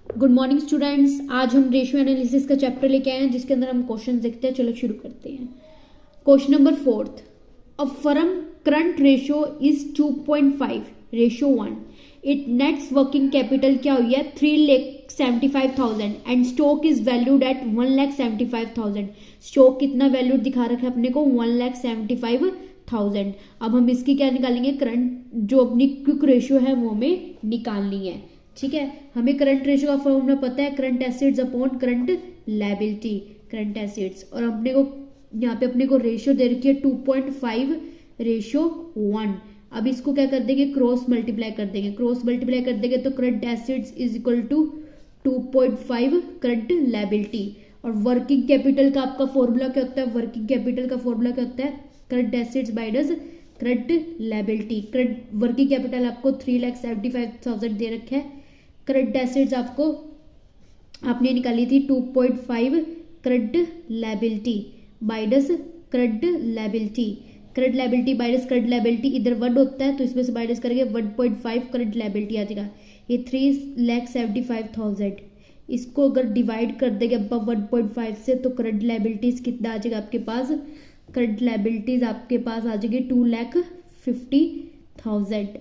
Good morning students. आज हम ratio analysis का चैप्टर लेके आए हैं जिसके अंदर हम क्वेश्चन देखते हैं। चलो शुरू करते हैं। Question number 4, a firm current ratio is 2.5 ratio 1। It nets working capital क्या हुई है 3,75,000 and stock is valued at 1,75,000। Stock कितना वैल्यूड दिखा रखा है अपने को 1,75,000। अब हम इसकी क्या निकालेंगे, करंट जो अपनी क्विक रेशियो है वो हमें निकालनी है। ठीक है, हमें करंट रेशियो का फॉर्मूला पता है, current assets upon current liability, current assets. और अपने को यहाँ पे अपने को रेशियो दे रखी है 2.5 रेशियो 1। अब इसको क्या कर देंगे, क्रॉस मल्टीप्लाई कर देंगे। क्रॉस मल्टीप्लाई कर देंगे तो current assets is equal to 2.5 current liability. और वर्किंग कैपिटल का आपका फॉर्मूला क्या होता है, वर्किंग कैपिटल का फॉर्मूला क्या होता है, current assets minus current liability. Current working capital आपको 3,75,000 दे रखा है। करंट एसेट्स आपको आपने निकाली थी 2.5 current liability minus current liability. Current liability minus current liability, इधर 1 होता है तो इसमें से माइनस करेंगे 1.5 करंट लायबिलिटी आ जाएगा। ये 3,75,000। इसको अगर डिवाइड कर देंगे 1.5 से तो करंट लायबिलिटीज कितना आ जाएगा आपके पास, करंट लायबिलिटीज आपके पास आ जाएगी 2,50,000।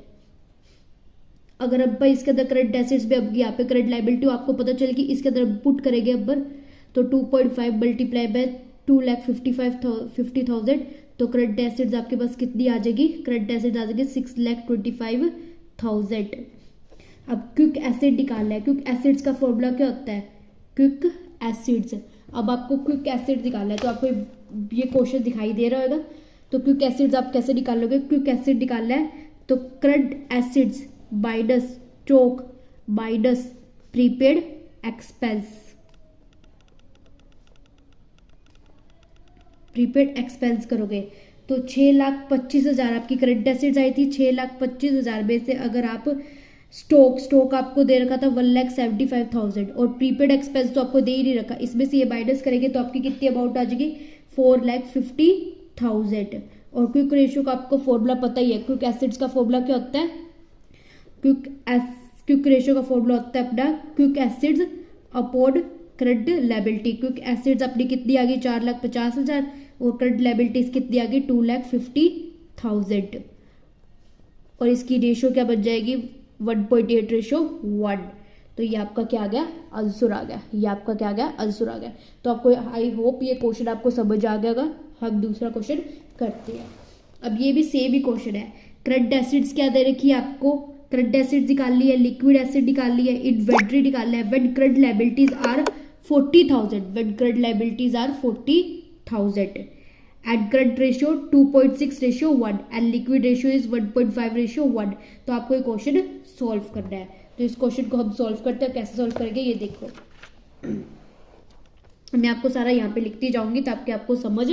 अगर अब इसके अंदर करंट एसेट्स में अब यहाँ पे करंट लायबिलिटी आपको पता चलेगी, इसके अंदर पुट करेंगे अब तो 2.5 मल्टीप्लाई बाय 2,50,000 तो करंट एसेट्स आपके पास कितनी आ जाएगी, करंट एसेट्स आ जाएगी 6,25,000। अब क्विक एसिड निकालना है। क्विक एसिड्स का फॉर्मूला क्या होता है, क्विक एसिड्स। अब आपको क्विक एसिड निकालना है तो आपको ये क्वेश्चन दिखाई दे रहा होगा। तो क्विक एसिड्स आप कैसे निकालोगे, क्विक एसिड निकालना है तो current assets minus stock minus prepaid expense. Prepaid expense करोगे तो 6,25,000 आपकी करंट एसेट्स आई थी। 6,25,000 में से अगर आप स्टॉक आपको दे रखा था 1,75,000 और प्रीपेड एक्सपेंस तो आपको दे ही नहीं रखा, इसमें से ये माइनस करेंगे तो आपकी कितनी अमाउंट आ जाएगी 4,50,000। और क्विक रेशियो का आपको फॉर्मूला पता ही है, क्विक एसिड्स का फॉर्मूला क्या होता है, क्विक रेशियो का फॉर्मूला होता है अपना quick acids upon current liability. Quick acids अपनी कितनी आ गई 4,50,000 और करंट लायबिलिटीज कितनी आ गई 2,50,000। और इसकी रेशियो क्या बन जाएगी 1.8 रेशियो 1। तो ये आपका क्या आ गया, आंसर आ गया। ये आपका क्या आ गया, आंसर आ गया। तो आपको आई होप ये क्वेश्चन आपको समझ आ गया होगा। हम दूसरा क्वेश्चन करते हैं। अब ये भी सेम ही क्वेश्चन है। करंट एसिड्स क्या दे रखी है आपको, करंट एसिड निकाल ली है, लिक्विड एसिड निकाल ली है, इन्वेंट्री निकालना है। When current liabilities are 40,000, when current liabilities are 40,000 and current ratio 2.6 ratio 1 and liquid ratio is 1.5 ratio 1। तो आपको ये क्वेश्चन सॉल्व करना है। तो इस क्वेश्चन को हम सॉल्व करते हैं। कैसे सॉल्व करेंगे ये देखो, मैं आपको सारा यहाँ पे लिखती जाऊंगी ताकि आपको समझ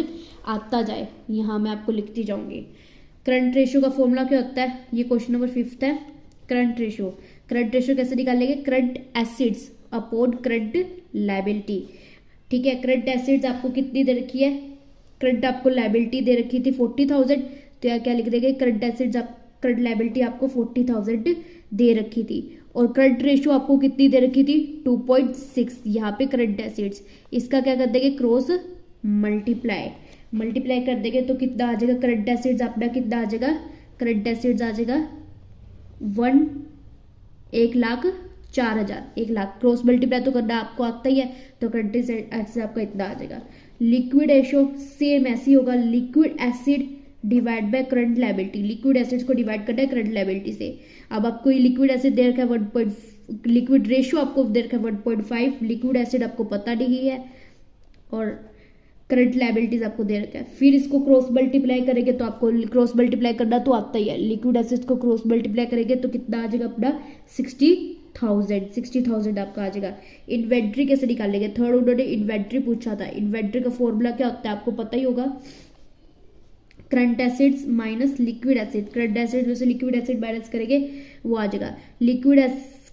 आता जाए। यहाँ मैं आपको लिखती जाऊंगी। करंट रेशियो का फॉर्मूला क्या होता है, ये क्वेश्चन नंबर 5 है। करंट रेशियो कैसे निकालेंगे, current assets upon current liability. ठीक है, करंट एसिड्स आपको कितनी दे रखी है, करंट आपको लायबिलिटी दे रखी थी 40,000 तो क्या लिख देंगे, करंट एसिड्स करंट लायबिलिटी आपको 40,000 दे रखी थी। और करंट रेशियो आपको कितनी दे रखी थी 2.6। यहाँ पे करंट एसिड्स इसका क्या कर देंगे, क्रॉस मल्टीप्लाई कर देंगे तो कितना आ जाएगा, करंट एसिड्स अपना कितना आ जाएगा, करंट एसिड्स आ जाएगा 1,04,000। 1,00,000 क्रॉस मल्टीप्लाई तो करना आपको आता ही है तो करंट एसिड्स आपका इतना आ जाएगा। लिक्विड रेशियो सेम ऐसी होगा, liquid acid divide by current liability. Liquid acids को डिवाइड करना है करंट लायबिलिटी से। अब आपको ये लिक्विड एसिड दे रखा है 1. लिक्विड रेशियो आपको दे रखा है 1.5, लिक्विड एसिड आपको पता नहीं है और करंट लायबिलिटीज आपको दे रखा है। फिर इसको क्रॉस मल्टीप्लाई करेंगे तो आपको क्रॉस मल्टीप्लाई करना तो आता ही है। लिक्विड एसिड को क्रॉस मल्टीप्लाई करेंगे तो कितना आ जाएगा अपना 60,000 आपका आ जाएगा। इन्वेंट्री कैसे निकालेंगे, थर्ड उन्होंने इन्वेंट्री पूछा था। इन्वेंट्री का फॉर्मूला क्या होता है आपको पता ही होगा, current assets minus liquid acid. Current acid में से लिक्विड एसिड माइनस करेंगे वो आ जाएगा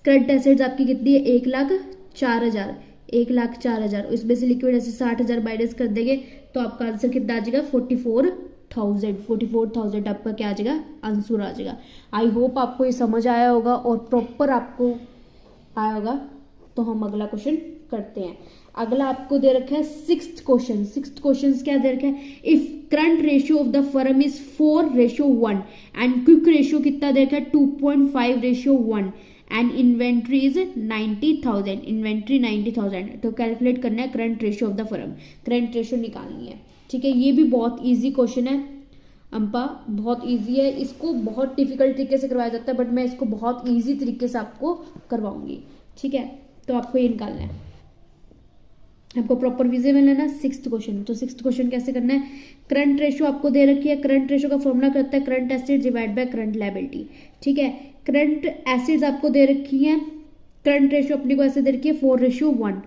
करंट एसिड्स आपकी कितनी है 1,04,000। 1,04,000 इसमें से लिक्विड एसिड 60,000 माइनस कर देंगे तो आपका आंसर कितना आ जाएगा 44,000 आपका क्या आ जाएगा, आंसर आ जाएगा। आई होप आपको ये समझ आया होगा और प्रॉपर आपको आया होगा। तो तो हम अगला क्वेश्चन करते हैं। अगला आपको दे रखा है सिक्स्थ क्वेश्चन क्या दे रखा है, if current ratio of the firm is 4:1 and quick ratio कितना दे रखा है 2.5:1 एंड इन्वेंट्री इज 90,000, इन्वेंट्री 90,000, तो कैलकुलेट करना है current ratio of the firm, current ratio निकालनी है। ठीक है, ये भी बहुत इजी क्वेश्चन है अंपा, बहुत इजी है, इसको बहुत डिफिकल्ट तरीके से करवाया जाता है बट मैं इसको बहुत इजी तरीके से आपको करवाऊंगी। ठीक है, तो आपको ये निकालना है, आपको प्रॉपर विजिबल है ना सिक्स्थ क्वेश्चन। तो सिक्स्थ क्वेश्चन कैसे करना है, करंट रेशियो आपको दे रखी है, करंट रेशियो का फॉर्मूला क्या होता है, current assets divide by current liability. ठीक है, करंट एसेट्स आपको दे रखी है, करंट रेशियो अपने को ऐसे दे रखी है 4:1,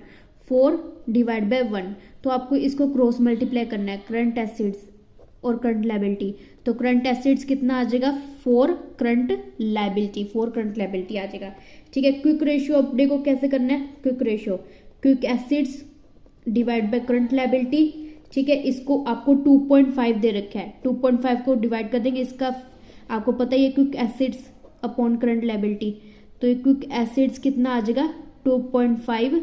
4 डिवाइड बाय 1, तो आपको इसको क्रॉस मल्टीप्लाई करना है, करंट एसेट्स और करंट लायबिलिटी। तो करंट एसेट्स कितना आ जाएगा 4 करंट लायबिलिटी, 4 करंट लायबिलिटी आ जाएगा। ठीक है, क्विक रेशियो अपने को कैसे करना है, quick ratio quick assets divide by current liability. ठीक है, इसको आपको 2.5 दे रखा है, 2.5 को डिवाइड कर देंगे, इसका आपको पता ही है quick assets upon current liability, तो ये क्विक एसेट्स कितना आ जाएगा 2.5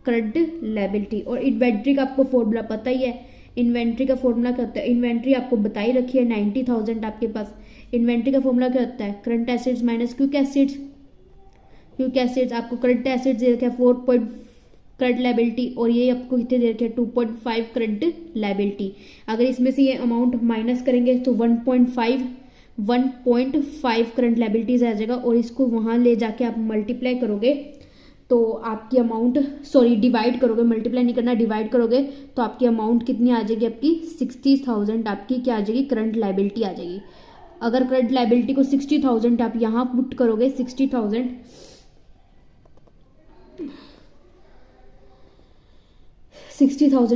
करंट लायबिलिटी। और इन्वेंट्री का आपको फॉर्मूला पता ही है, इन्वेंट्री का फॉर्मूला क्या होता है, इन्वेंट्री आपको बताई रखी है 90,000 आपके पास, इन्वेंट्री का फॉर्मूला क्या होता है current assets minus quick assets, quick assets आपको करंट एसेट्स दे रखा है 4 करंट लायबिलिटी और ये आपको कितने दे रखे हैं 2.5 करंट लायबिलिटी। अगर इसमें से ये अमाउंट माइनस करेंगे तो 1.5 करंट लायबिलिटीज आ जाएगा और इसको वहां ले जाके आप मल्टीप्लाई करोगे तो आपकी अमाउंट, सॉरी डिवाइड करोगे, मल्टीप्लाई नहीं करना डिवाइड करोगे, तो आपकी अमाउंट कितनी आ जाएगी, आपकी 60,000 आपकी क्या आ जाएगी करंट लायबिलिटी आ जाएगी। अगर करंट लायबिलिटी को 60,000 आप यहाँ पुट करोगे 60,000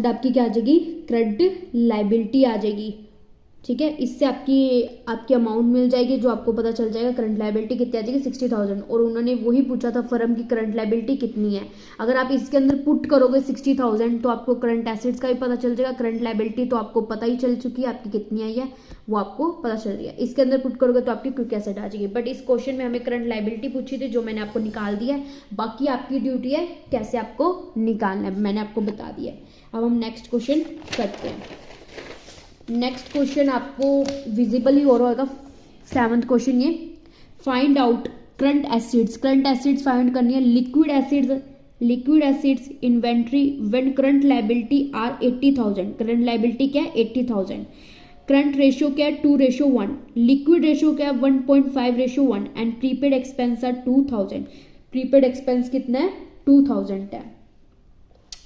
आपकी क्या आ जाएगी करंट लायबिलिटी आ जाएगी। ठीक है, इससे आपकी अमाउंट मिल जाएगी जो आपको पता चल जाएगा करंट लायबिलिटी कितनी आ जाएगी 60,000। और उन्होंने वही पूछा था फर्म की करंट लायबिलिटी कितनी है, अगर आप इसके अंदर पुट करोगे 60,000 तो आपको करंट एसेट्स का भी पता चल जाएगा, करंट लायबिलिटी तो आपको पता ही चल चुकी है आपकी कितनी आई है वो आपको पता चल रही है, इसके अंदर पुट करोगे तो आपकी क्विक एसेट आ जाएगी। बट इस क्वेश्चन में हमें करंट लायबिलिटी पूछी थी जो मैंने आपको निकाल दिया है, बाकी आपकी ड्यूटी है कैसे आपको निकालना है, मैंने आपको बता दिया है। अब हम नेक्स्ट क्वेश्चन करते हैं। नेक्स्ट क्वेश्चन आपको विजिबल ही हो रहा होगा, 7th क्वेश्चन ये, find out current assets, current assets find करनी है, liquid assets inventory when current liability are 80,000, current liability क्या है 80,000, करंट रेशियो क्या है 2:1, लिक्विड रेशियो क्या है 1.5:1 and prepaid expense are 2,000, prepaid expense कितना है 2,000 है।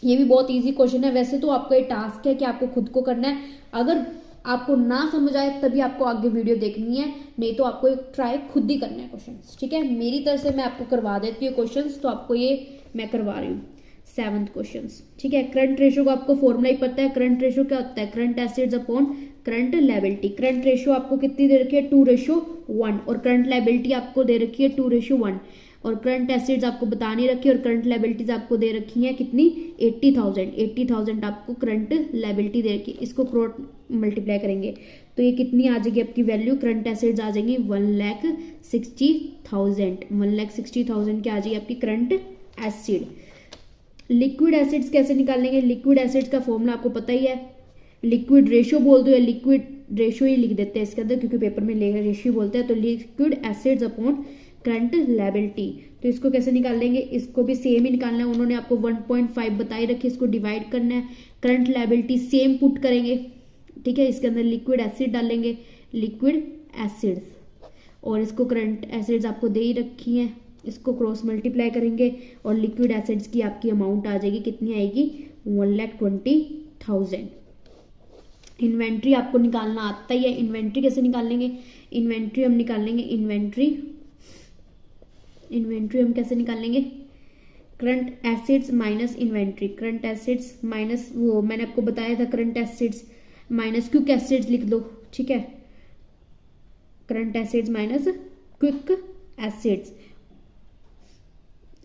ये भी बहुत इजी क्वेश्चन है, वैसे तो आपका ये टास्क है कि आपको खुद को करना है, अगर आपको ना समझ आए तभी आपको आगे वीडियो देखनी है, नहीं तो आपको एक ट्राई खुद ही करना है क्वेश्चंस। ठीक है, मेरी तरफ से मैं आपको करवा देती हूँ क्वेश्चंस, तो आपको ये मैं करवा रही हूँ 7th क्वेश्चंस। ठीक है, करंट रेशियो का आपको फॉर्मूला ही पता है, करंट रेशियो क्या होता है current assets upon current liability. Current ratio आपको कितनी दे रखी है 2:1 और करंट लायबिलिटी आपको दे रखी है 2:1 और करंट एसेट्स आपको बतानी रखी है और करंट लायबिलिटीज आपको दे रखी है कितनी 80,000 आपको करंट लायबिलिटी दे रखी है, इसको क्रॉस मल्टीप्लाई करेंगे तो ये कितनी आ जाएगी आपकी वैल्यू, करंट एसेट्स आ जाएंगी 1,60,000 क्या आ जाएगी आपकी करंट एसिड। लिक्विड एसिड्स कैसे निकालेंगे, लिक्विड एसिड्स का फॉर्मूला आपको पता ही है, लिक्विड रेशियो बोल दो या लिक्विड रेशियो ही लिख देते हैं इसके अंदर क्योंकि पेपर में रेशियो बोलते हैं, तो liquid acids upon current liability. तो इसको कैसे निकाल लेंगे, इसको भी सेम ही निकालना है, उन्होंने आपको 1.5 बताई रखी, इसको डिवाइड करना है, करंट लायबिलिटी सेम पुट करेंगे। ठीक है, इसके अंदर लिक्विड एसिड डालेंगे, लिक्विड एसिड्स, और इसको करंट एसिड्स आपको दे ही रखी है, इसको क्रॉस मल्टीप्लाई करेंगे और लिक्विड एसिड्स की आपकी अमाउंट आ जाएगी, कितनी आएगी 1,20,000। इन्वेंट्री आपको निकालना आता ही है, इन्वेंट्री कैसे निकाल लेंगे, इन्वेंट्री हम निकाल लेंगे, इन्वेंट्री हम कैसे निकालेंगे, current assets minus inventory, current assets minus वो मैंने आपको बताया था current assets minus quick acids लिख दो। ठीक है, current assets minus quick acids,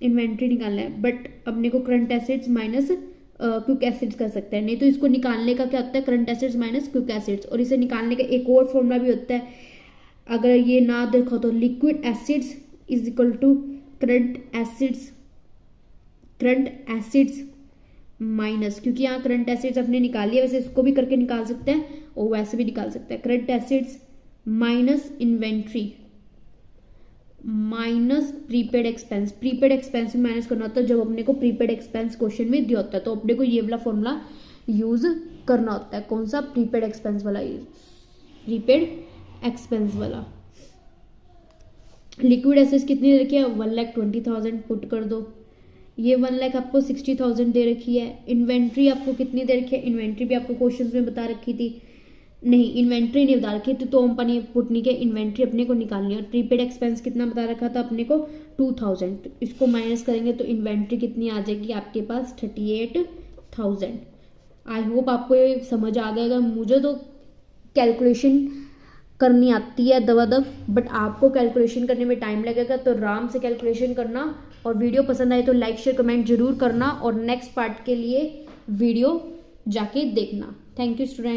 inventory निकालना है बट अपने को current assets minus quick acids कर सकते हैं, नहीं तो इसको निकालने का क्या होता है current assets minus quick acids, और इसे निकालने का एक और फॉर्मूला भी होता है, अगर ये ना देखो तो liquid assets is equal to current assets current assets minus, क्योंकि यहाँ करंट एसिड्स अपने निकाल लिया, वैसे इसको भी करके निकाल सकते हैं और वैसे भी निकाल सकते हैं। Current assets minus inventory minus prepaid expense. Prepaid expense में माइनस करना होता है जब अपने को प्रीपेड एक्सपेंस क्वेश्चन में दिया होता है, तो अपने को ये वाला फॉर्मूला यूज करना होता है। कौन सा? प्रीपेड एक्सपेंस वाला, प्रीपेड एक्सपेंस वाला। लिक्विड एसेट्स कितनी दे रखी है? 1,20,000 पुट कर दो। ये 1 लाख आपको 60,000 दे रखी है। इन्वेंट्री आपको कितनी दे रखी है? इन्वेंट्री भी आपको क्वेश्चंस में बता रखी थी, नहीं इन्वेंट्री नहीं बता रखी थी तो कंपनी पुट नहीं किया, इन्वेंट्री अपने को निकालनी है। और प्रीपेड एक्सपेंस कितना बता रखा था अपने को? 2,000। तो इसको माइनस करेंगे तो इन्वेंट्री कितनी आ जाएगी आपके पास? 38,000। आई होप आपको ये समझ आ गएगा। मुझे तो कैलकुलेशन करनी आती है दबादब, बट आपको कैलकुलेशन करने में टाइम लगेगा, तो आराम से कैलकुलेशन करना। और वीडियो पसंद आए तो लाइक शेयर कमेंट जरूर करना, और नेक्स्ट पार्ट के लिए वीडियो जाके देखना। Thank you student.